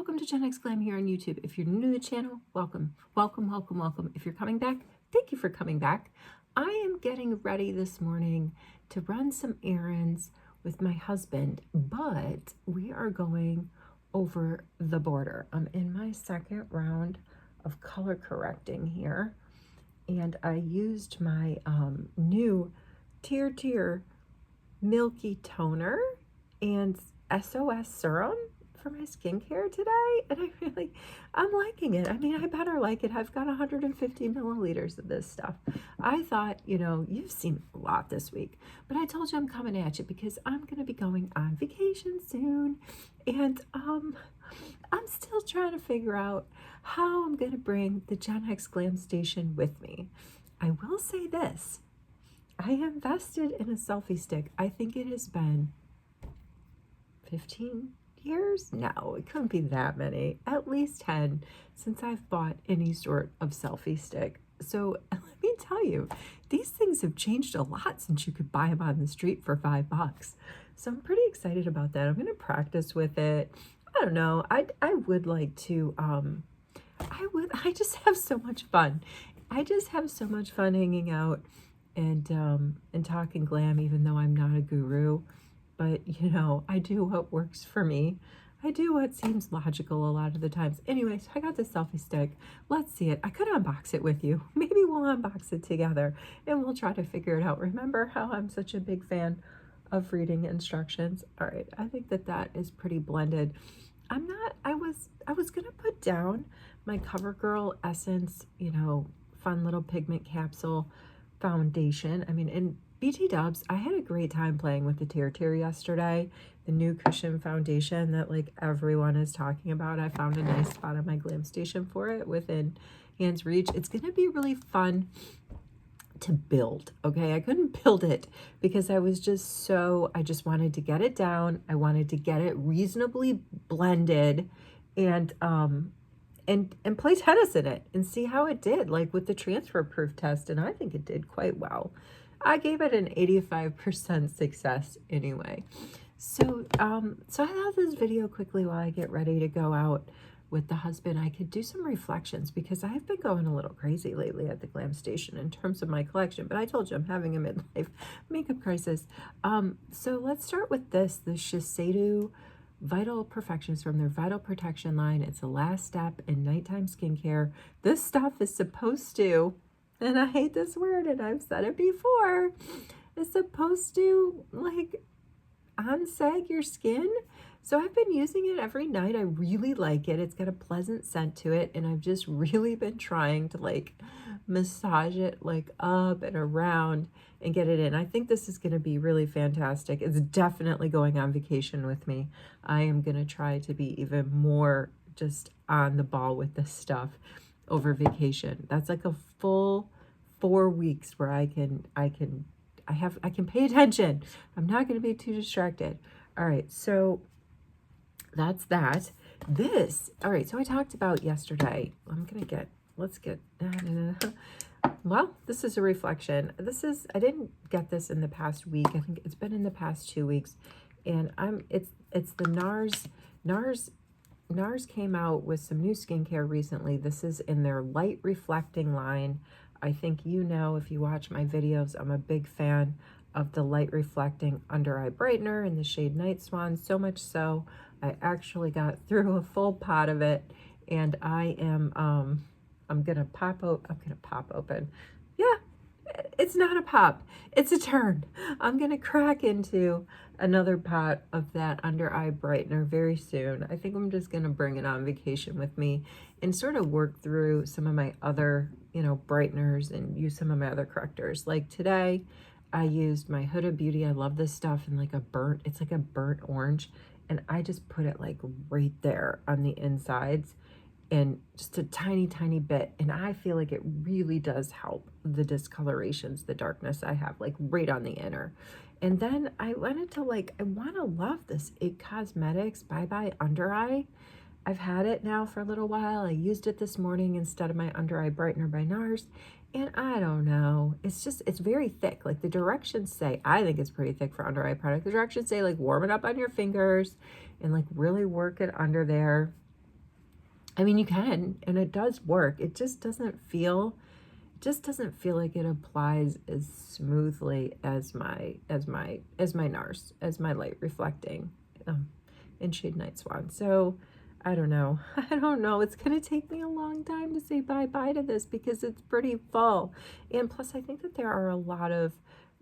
welcome to Gen X Glam here on YouTube. If you're new to the channel, welcome, welcome, welcome, welcome. If you're coming back, thank you for coming back. I am getting ready this morning to run some errands with my husband, but we are going over the border. I'm in my second round of color correcting here, and I used my new Tier Milky Toner and SOS Serum for my skincare today, and I'm liking it. I mean, I better like it. I've got 150 milliliters of this stuff. I thought, you've seen a lot this week, but I told you I'm coming at you because I'm going to be going on vacation soon, and I'm still trying to figure out how I'm going to bring the Gen X Glam Station with me. I will say this. I invested in a selfie stick. I think it has been 15 years? No, it couldn't be that many. At least 10 since I've bought any sort of selfie stick. So let me tell you, these things have changed a lot since you could buy them on the street for $5. So I'm pretty excited about that. I'm going to practice with it. I don't know. I would like to, I just have so much fun. I just have so much fun hanging out and talking glam, even though I'm not a guru. But, I do what works for me. I do what seems logical a lot of the times. Anyways, I got this selfie stick. Let's see it. I could unbox it with you. Maybe we'll unbox it together and we'll try to figure it out. Remember how I'm such a big fan of reading instructions? All right, I think that is pretty blended. I was going to put down my CoverGirl Essence, fun little pigment capsule foundation. I mean, in BT Dubs, I had a great time playing with the Tier yesterday, the new cushion foundation that everyone is talking about. I found a nice spot on my glam station for it within hand's reach. It's going to be really fun to build. Okay, I couldn't build it because I just wanted to get it down. I wanted to get it reasonably blended and play tennis in it and see how it did, with the transfer proof test, and I think it did quite well. I gave it an 85% success anyway. So so I thought this video quickly while I get ready to go out with the husband, I could do some reflections because I've been going a little crazy lately at the glam station in terms of my collection, but I told you I'm having a midlife makeup crisis. So let's start with the Shiseido Vital Perfections from their Vital Protection line. It's the last step in nighttime skincare. This stuff is supposed to, and I hate this word and I've said it before, it's supposed to unsag your skin. So I've been using it every night. I really like it. It's got a pleasant scent to it, and I've just really been trying to massage it up and around and get it in. I think this is going to be really fantastic. It's definitely going on vacation with me. I am going to try to be even more just on the ball with this stuff over vacation. That's a full 4 weeks where I can pay attention. I'm not going to be too distracted. All right, so that's that. All right, so I talked about yesterday. Let's get, well, this is a reflection. I didn't get this in the past week. I think it's been in the past 2 weeks. And it's the NARS came out with some new skincare recently. This is in their light reflecting line. I think if you watch my videos, I'm a big fan of the light reflecting under eye brightener in the shade Night Swan, so much so I actually got through a full pot of it, and I'm gonna pop open. Yeah, it's not a pop, it's a turn. I'm gonna crack into another pot of that under eye brightener very soon. I think I'm just gonna bring it on vacation with me and sort of work through some of my other brighteners and use some of my other correctors. Like today I used my Huda Beauty. I love this stuff in it's like a burnt orange, and I just put it right there on the insides and just a tiny bit, and I feel like it really does help the discolorations, the darkness I have right on the inner. And then I wanted to I want to love this IT Cosmetics Bye Bye Under Eye. I've had it now for a little while. I used it this morning instead of my under eye brightener by NARS, and I don't know, it's very thick. The directions say, I think it's pretty thick for under eye product. The directions say warm it up on your fingers and really work it under there. I mean, you can, and it does work. It just doesn't feel, like it applies as smoothly as my NARS, as my light reflecting in shade Night Swan. So I don't know. I don't know. It's going to take me a long time to say bye-bye to this because it's pretty full. And plus, I think that there are a lot of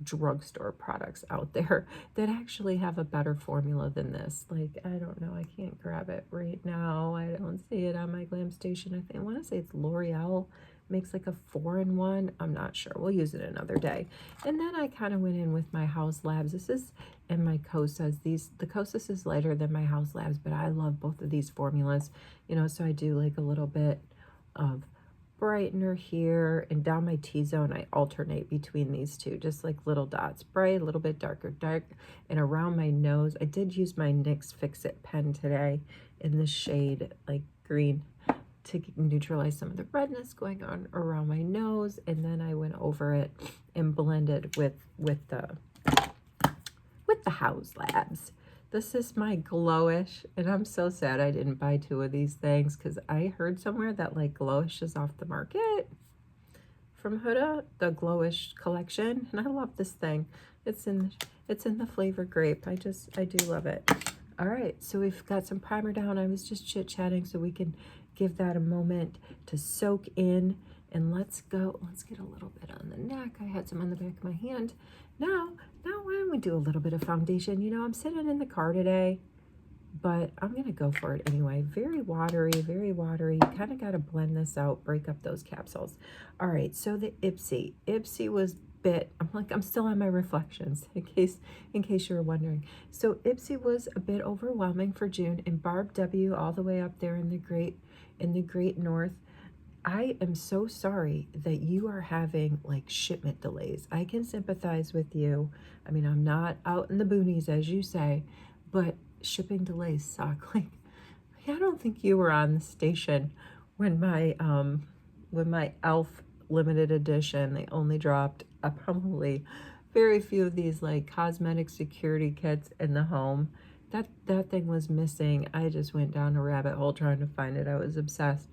drugstore products out there that actually have a better formula than this. Like, I don't know. I can't grab it right now. I don't see it on my Glam Station. I want to say it's L'Oreal. Makes like a 4-in-1. I'm not sure. We'll use it another day. And then I kind of went in with my House Labs. This is, and my Kosas. The Kosas is lighter than my House Labs, but I love both of these formulas. You know, so I do like a little bit of brightener here, and down my T-zone I alternate between these two, just like little dots, bright, a little bit darker, dark, and around my nose I did use my NYX Fix-It pen today in the shade like green to neutralize some of the redness going on around my nose, and then I went over it and blended with the House Labs. This is my Glowish, and I'm so sad I didn't buy 2 of these things because I heard somewhere that like Glowish is off the market from Huda, the Glowish collection, and I love this thing. It's in the flavor grape. I do love it. All right, so we've got some primer down. I was just chit-chatting so we can give that a moment to soak in, and let's get a little bit on the neck. I had some on the back of my hand. Now why don't we do a little bit of foundation? You know, I'm sitting in the car today, but I'm gonna go for it anyway. Very watery, very watery. You kind of got to blend this out, break up those capsules. All right, so the Ipsy was I'm still on my reflections in case you were wondering. So Ipsy was a bit overwhelming for June, and Barb W all the way up there in the great north. I am so sorry that you are having like shipment delays. I can sympathize with you. I mean, I'm not out in the boonies, as you say, but shipping delays suck. Like, I don't think you were on the station when my Elf limited edition, they only dropped probably very few of these like cosmetic security kits in the home. That thing was missing. I just went down a rabbit hole trying to find it. I was obsessed.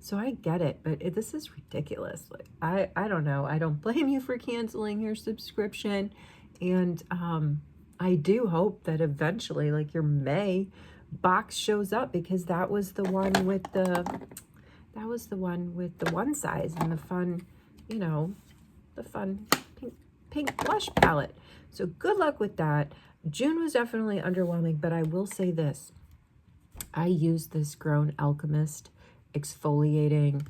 So I get it, but this is ridiculous. Like, I don't know. I don't blame you for canceling your subscription. And I do hope that eventually, like, your May box shows up, because that was the one with the one size and the fun, you know, the fun pink blush palette. So good luck with that. June was definitely underwhelming, but I will say this. I used this Grown Alchemist exfoliating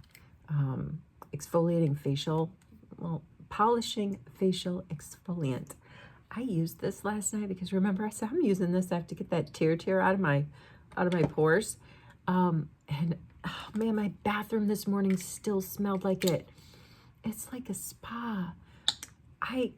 polishing facial exfoliant. I used this last night because remember I said I'm using this. I have to get that tear out of my pores. And oh man, my bathroom this morning still smelled like it. It's like a spa. I'm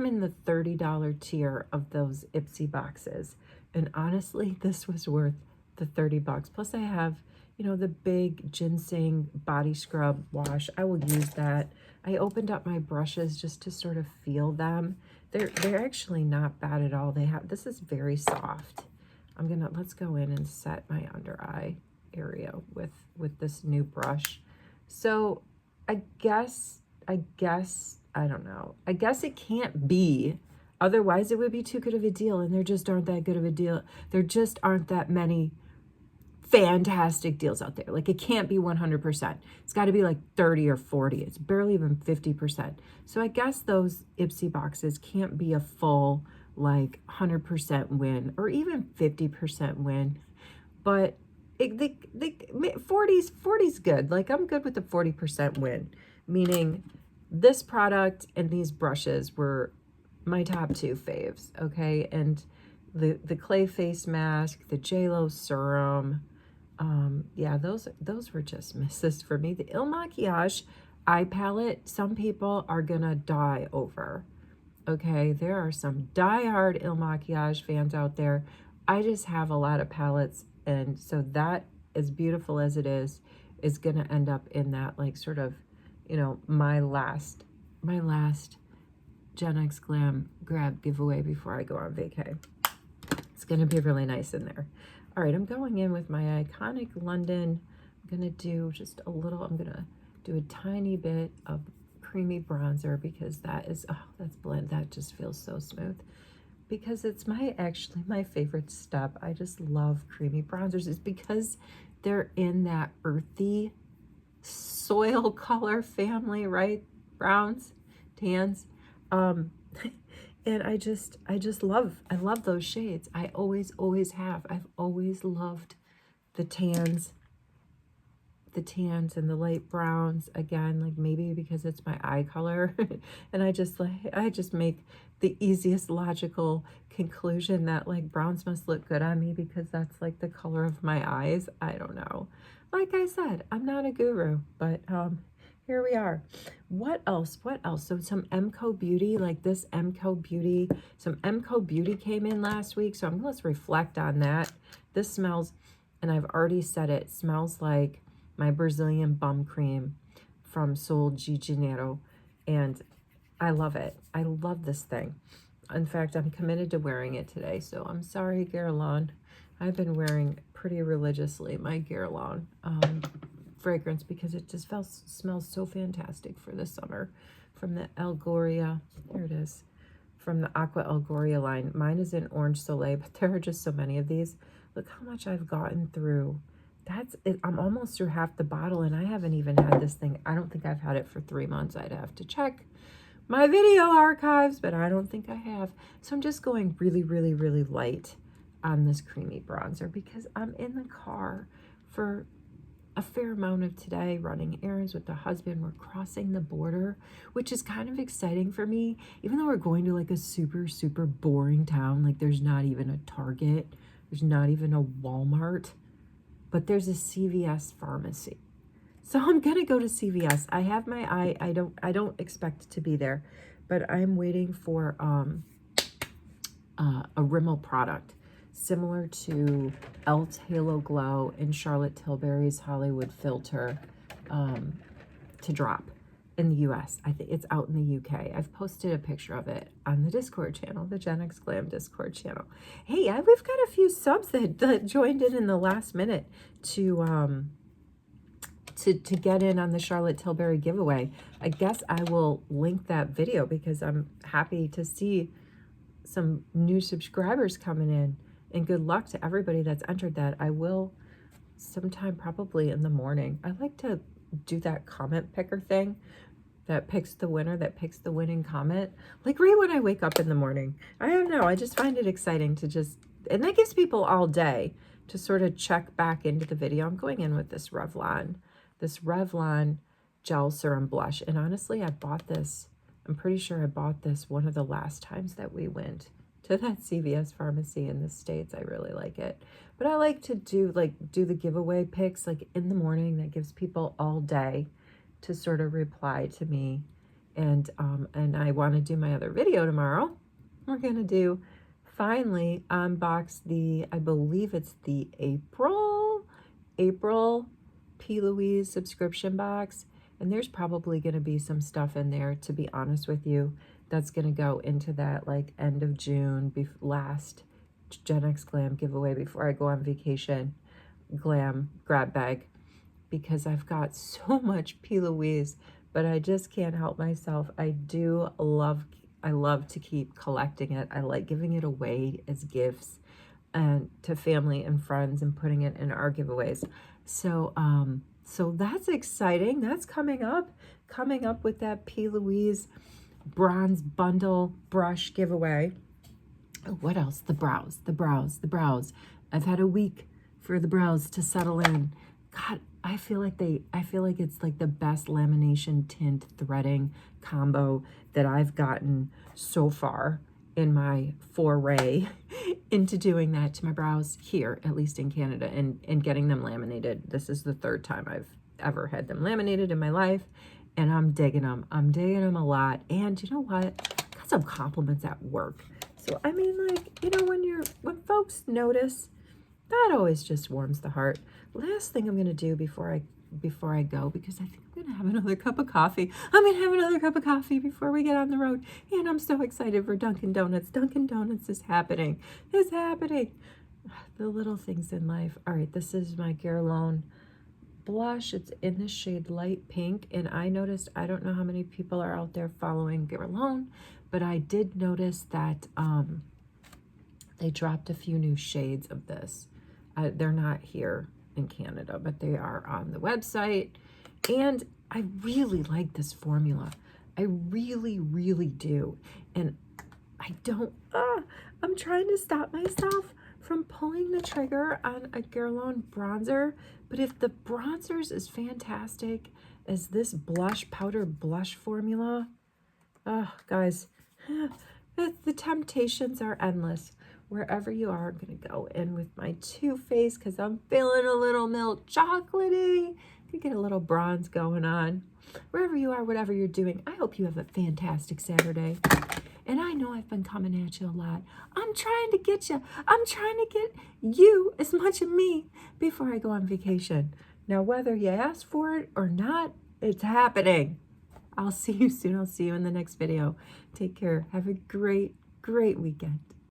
in the $30 tier of those Ipsy boxes, and honestly, this was worth the $30. Plus, I have, you know, the big ginseng body scrub wash. I will use that. I opened up my brushes just to sort of feel them. They're actually not bad at all. This is very soft. Let's go in and set my under eye area with this new brush. So I guess, I don't know. I guess it can't be. Otherwise, it would be too good of a deal, and there just aren't that good of a deal. There just aren't that many fantastic deals out there. Like, it can't be 100%. It's got to be like 30 or 40. It's barely even 50%. So I guess those Ipsy boxes can't be a full, like, 100% win or even 50% win. But 40's good. Like, I'm good with the 40% win, meaning this product and these brushes were my top 2 faves, okay? And the clay face mask, the JLo serum, yeah, those were just misses for me. The Il Makiage eye palette, some people are gonna die over, okay? There are some diehard Il Makiage fans out there. I just have a lot of palettes, and so that, as beautiful as it is gonna end up in that, like, sort of, you know, my last Gen X Glam grab giveaway before I go on vacay. It's going to be really nice in there. All right, I'm going in with my Iconic London. I'm going to do just a little, I'm going to do a tiny bit of creamy bronzer because that is, oh, that's blend. That just feels so smooth because it's actually my favorite step. I just love creamy bronzers. It's because they're in that earthy soil color family, right? Browns, tans. And I love those shades. I always have. I've always loved the tans and the light browns. Again, like maybe because it's my eye color. And I just make the easiest logical conclusion that like browns must look good on me because that's like the color of my eyes. I don't know. Like I said, I'm not a guru, but here we are. What else? So some MCO Beauty, like this MCO Beauty. Some MCO Beauty came in last week, so let's reflect on that. This smells, and I've already said it, smells like my Brazilian bum cream from Sol de Janeiro, and I love it. I love this thing. In fact, I'm committed to wearing it today, so I'm sorry, Guerlain. I've been wearing pretty religiously my Guerlain fragrance because it just smells so fantastic for the summer. From the Algoria, here it is, from the Aqua Algoria line. Mine is in Orange Soleil, but there are just so many of these. Look how much I've gotten through. That's it. I'm almost through half the bottle, and I haven't even had this thing. I don't think I've had it for 3 months. I'd have to check my video archives, but I don't think I have. So I'm just going really, really, really light on this creamy bronzer because I'm in the car for a fair amount of today, running errands with the husband. We're crossing the border, which is kind of exciting for me, even though we're going to like a super, super boring town. Like there's not even a Target, there's not even a Walmart, but there's a CVS pharmacy. So I'm gonna go to CVS. I have my eye, I don't expect to be there, but I'm waiting for a Rimmel product similar to Elf's Halo Glow and Charlotte Tilbury's Hollywood Filter to drop in the US. I think it's out in the UK. I've posted a picture of it on the Discord channel, the Gen X Glam Discord channel. Hey, we've got a few subs that joined in the last minute to get in on the Charlotte Tilbury giveaway. I guess I will link that video because I'm happy to see some new subscribers coming in. And good luck to everybody that's entered that. I will sometime probably in the morning. I like to do that comment picker thing that picks the winner, that picks the winning comment. Like right when I wake up in the morning. I don't know. I just find it exciting to just, and that gives people all day to sort of check back into the video. I'm going in with this Revlon Gel Serum Blush. And honestly, I bought this. I'm pretty sure I bought this one of the last times that we went to that CVS pharmacy in the States. I really like it. But I like to do the giveaway picks like in the morning. That gives people all day to sort of reply to me. And I want to do my other video tomorrow. We're going to do finally unbox I believe it's the April P. Louise subscription box. And there's probably going to be some stuff in there, to be honest with you, that's going to go into that like end of June, last Gen X Glam giveaway before I go on vacation, glam grab bag, because I've got so much P. Louise, but I just can't help myself. I love to keep collecting it. I like giving it away as gifts and to family and friends and putting it in our giveaways. So that's exciting. That's coming up with that P. Louise bronze bundle brush giveaway. Oh, what else? The brows. I've had a week for the brows to settle in. God, I feel like it's like the best lamination tint threading combo that I've gotten so far in my foray into doing that to my brows here, at least in Canada, and getting them laminated. This is the 3rd time I've ever had them laminated in my life, and I'm digging them. I'm digging them a lot. And you know what? Got some compliments at work. So I mean, like, you know, when folks notice, that always just warms the heart. Last thing I'm gonna do before I before I go, because I think I'm going to have another cup of coffee. I'm going to have another cup of coffee before we get on the road. And I'm so excited for Dunkin' Donuts. Dunkin' Donuts is happening. It's happening. The little things in life. All right, this is my Guerlain blush. It's in the shade light pink, and I noticed, I don't know how many people are out there following Guerlain, but I did notice that they dropped a few new shades of this. They're not here in Canada, but they are on the website, and I really like this formula. I really, really do. And I don't, I'm trying to stop myself from pulling the trigger on a Guerlain bronzer, but if the bronzer is as fantastic as this blush, powder blush formula, guys, the temptations are endless. Wherever you are, I'm going to go in with my Too Faced because I'm feeling a little milk chocolatey. You get a little bronze going on. Wherever you are, whatever you're doing, I hope you have a fantastic Saturday. And I know I've been coming at you a lot. I'm trying to get you. I'm trying to get you as much of me before I go on vacation. Now, whether you ask for it or not, it's happening. I'll see you soon. I'll see you in the next video. Take care. Have a great, great weekend.